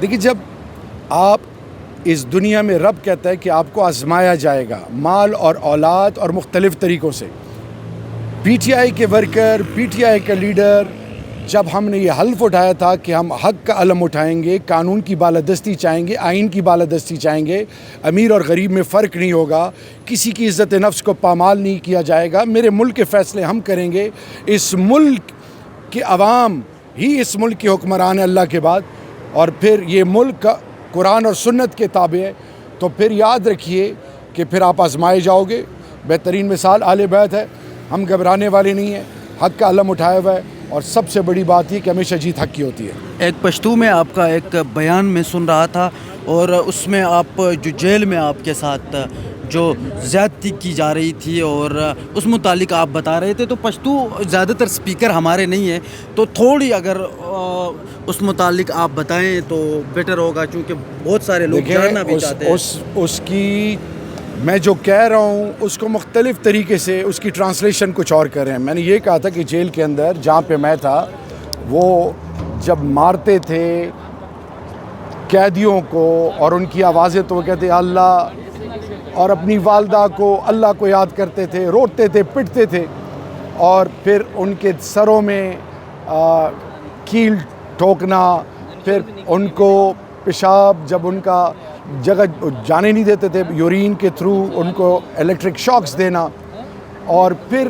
دیکھیے، جب آپ اس دنیا میں رب کہتا ہے کہ آپ کو آزمایا جائے گا مال اور اولاد اور مختلف طریقوں سے، پی ٹی آئی کے ورکر، پی ٹی آئی کا لیڈر، جب ہم نے یہ حلف اٹھایا تھا کہ ہم حق کا علم اٹھائیں گے، قانون کی بالادستی چاہیں گے، آئین کی بالادستی چاہیں گے، امیر اور غریب میں فرق نہیں ہوگا، کسی کی عزت نفس کو پامال نہیں کیا جائے گا، میرے ملک کے فیصلے ہم کریں گے، اس ملک کے عوام ہی اس ملک کے حکمران ہیں اللہ کے بعد، اور پھر یہ ملک قرآن اور سنت کے تابع ہے، تو پھر یاد رکھیے کہ پھر آپ آزمائے جاؤ گے۔ بہترین مثال اہل بیت ہے، ہم گھبرانے والے نہیں ہیں، حق کا علم اٹھایا ہوا ہے، اور سب سے بڑی بات یہ کہ ہمیشہ جیت حق کی ہوتی ہے۔ ایک پشتو میں آپ کا ایک بیان میں سن رہا تھا، اور اس میں آپ جو جیل میں آپ کے ساتھ جو زیادتی کی جا رہی تھی اور اس متعلق آپ بتا رہے تھے، تو پشتو زیادہ تر سپیکر ہمارے نہیں ہیں، تو تھوڑی اگر اس متعلق آپ بتائیں تو بیٹر ہوگا، چونکہ بہت سارے لوگ جاننا بھی چاہتے ہیں۔ اس کی میں جو کہہ رہا ہوں اس کو مختلف طریقے سے اس کی ٹرانسلیشن کچھ اور کر رہے ہیں۔ میں نے یہ کہا تھا کہ جیل کے اندر جہاں پہ میں تھا، وہ جب مارتے تھے قیدیوں کو اور ان کی آوازیں، تو وہ کہتے اللہ، اور اپنی والدہ کو، اللہ کو یاد کرتے تھے، روتے تھے، پٹتے تھے، اور پھر ان کے سروں میں کیل ٹھوکنا، پھر ان کو پیشاب، جب ان کا جگہ جانے نہیں دیتے تھے، یورین کے تھرو ان کو الیکٹرک شاکس دینا، اور پھر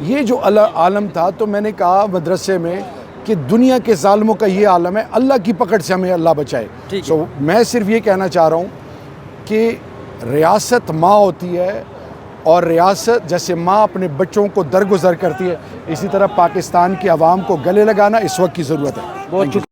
یہ جو عالم تھا، تو میں نے کہا مدرسے میں کہ دنیا کے ظالموں کا یہ عالم ہے، اللہ کی پکڑ سے ہمیں اللہ بچائے۔ سو میں صرف یہ کہنا چاہ رہا ہوں کہ ریاست ماں ہوتی ہے، اور ریاست جیسے ماں اپنے بچوں کو درگزر کرتی ہے، اسی طرح پاکستان کی عوام کو گلے لگانا اس وقت کی ضرورت ہے۔